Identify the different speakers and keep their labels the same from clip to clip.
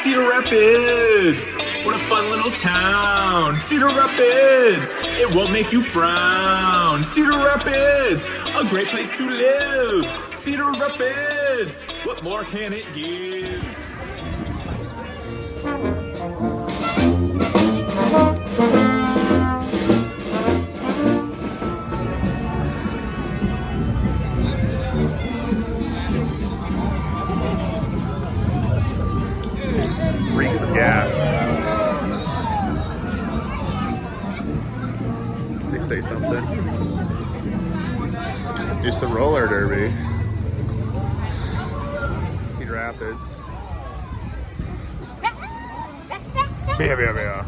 Speaker 1: Cedar Rapids! What a fun little town! Cedar Rapids! It won't make you frown! Cedar Rapids! A great place to live! Cedar Rapids! What more can it give? Reeks of gas. They say something. Just the roller derby. Cedar Rapids. Yeah.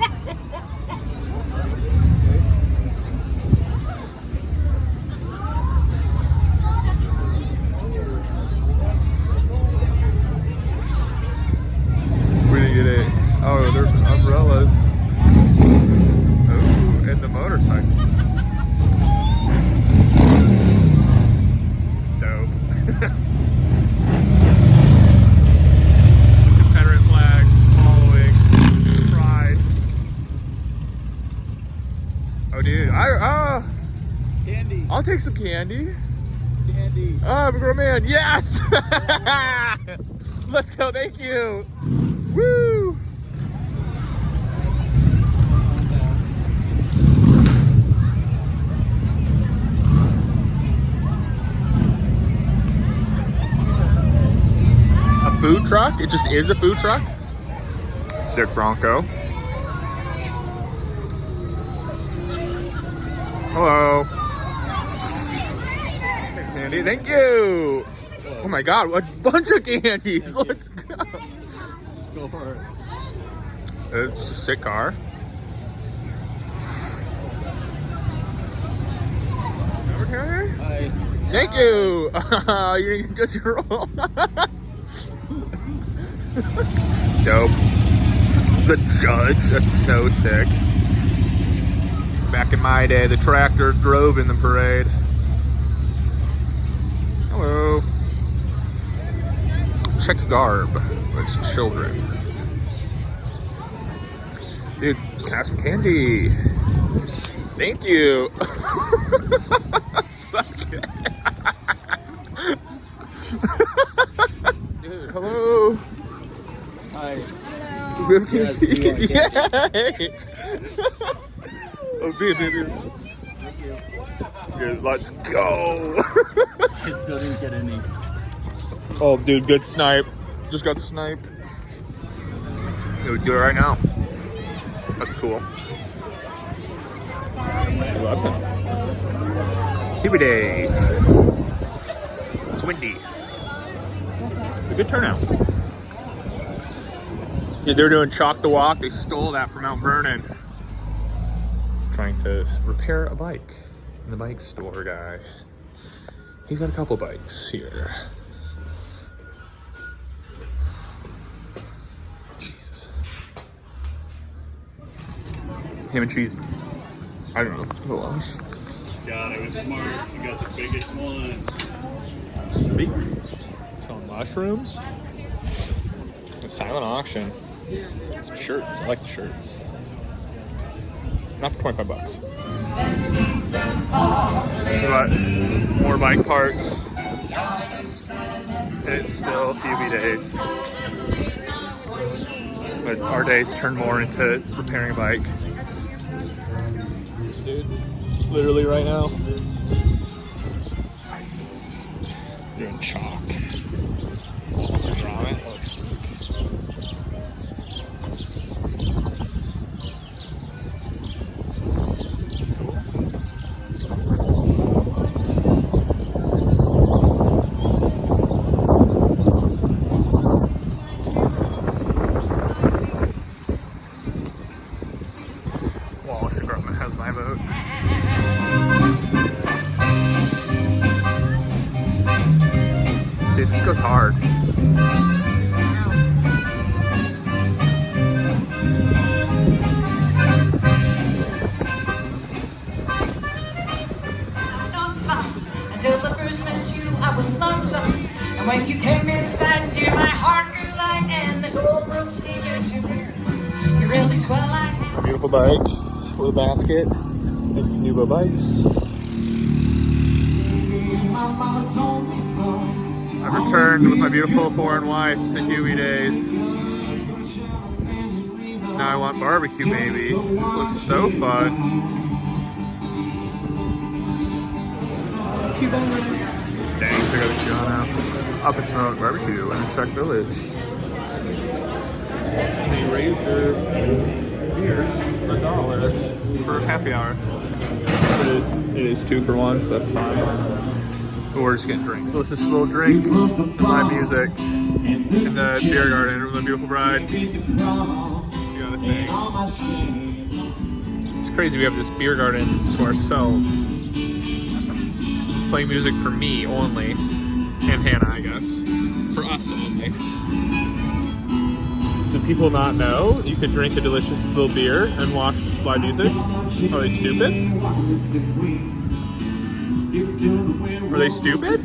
Speaker 1: Oh, they're umbrellas. Oh, and the motorcycle. Dope. Confederate flag following pride. Oh, dude, candy. I'll take some candy. Candy. Oh, I'm a grown man. Yes. Let's go. Thank you. Woo. Food truck? It just is a food truck? Sick Bronco. Hello. Candy, thank you. Oh my god, what bunch of candies. Let's go. Go for it. It's a sick car. Okay. Hi. Thank you. You didn't touch your roll. Dope. The judge, that's so sick. Back in my day, the tractor drove in the parade. Hello. Czech garb. It's children. Dude, can I have some candy? Thank you. Suck it. Dude, hello.
Speaker 2: Hi.
Speaker 1: Hello. Yes, yay! Oh, dude.
Speaker 2: Thank you.
Speaker 1: Dude, let's go.
Speaker 2: I still didn't get any.
Speaker 1: Oh, dude, good snipe. Just got sniped. Dude, do it right now. That's cool. I love it. Houby Days. It's windy. A good turnout. Yeah, they're doing Chalk the Walk. They stole that from Mount Vernon. Trying to repair a bike. And the bike store guy, he's got a couple bikes here. Jesus. Ham and cheese. I don't know. It's a lunch.
Speaker 2: God, it was smart. You got the biggest one.
Speaker 1: Big. Selling mushrooms. A silent auction. Some shirts. I like the shirts. Not for 25 bucks. We got more bike parts. And it's still Houby Days. But our days turn more into repairing a bike. Dude, literally right now. Doing chalk. Some ramen. Looks sick. Has my vote. Dude, this goes hard. beautiful bike with a basket. Thanks to NewBo bikes. I've returned with my beautiful foreign wife to Houby Days. Now I want barbecue, baby. This looks so fun. Dang, check out the Q now. Up at Smoke BBQ in the Czech Village. They raise your beers $1 for happy hour. It is 2 for 1, so that's fine. But we're just getting drinks. So let's just a little drink, live music, in the beer garden with my beautiful bride. The other thing. It's crazy we have this beer garden to ourselves. It's playing music for me only, and Hannah, I guess. For us only. Do people not know you could drink a delicious little beer and watch live music? Are they stupid? Are they stupid?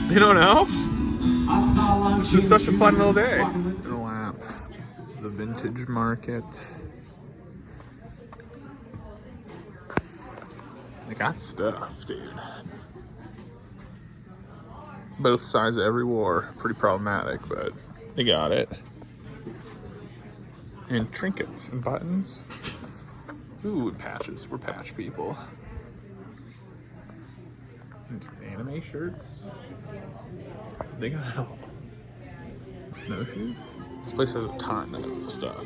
Speaker 1: They don't know? This is such a fun little day. Lap. The vintage market. They got stuff, dude. Both sides of every war. Pretty problematic, but they got it. And trinkets and buttons. Ooh, and patches. We're patch people. And anime shirts. They got it all. Snowshoes. This place has a ton of stuff.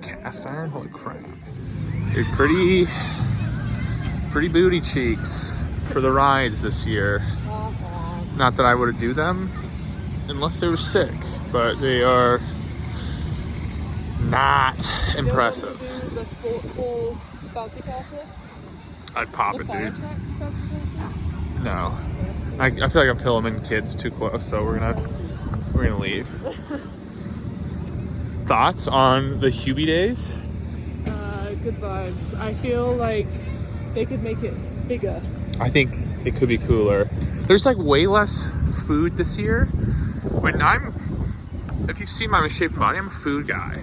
Speaker 1: Cast iron? Holy crap. Dude, pretty booty cheeks for the rides this year. Not that I would do them unless they were sick, but they are not impressive.
Speaker 3: The sports ball bouncy castle?
Speaker 1: I'd pop
Speaker 3: The
Speaker 1: it,
Speaker 3: fire
Speaker 1: dude.
Speaker 3: tracks bouncy castle?
Speaker 1: No. I feel like I'm filming kids too close, so we're gonna leave. Thoughts on the Houby Days?
Speaker 3: Good vibes. I feel like they could make it bigger.
Speaker 1: I think it could be cooler. There's like way less food this year. If you've seen my shaped body, I'm a food guy.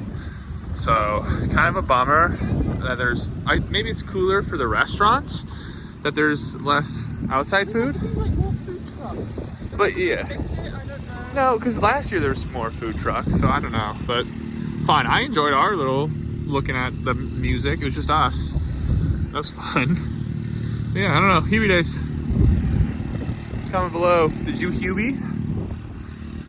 Speaker 1: So kind of a bummer that maybe it's cooler for the restaurants that there's less outside food.
Speaker 3: Like more food trucks.
Speaker 1: But yeah.
Speaker 3: Missed it? I don't know.
Speaker 1: No, because last year there was more food trucks, so I don't know. But fine, I enjoyed our little looking at the music. It was just us. That's fun. Yeah, I don't know. Houby Days. Comment below. Did you Houby?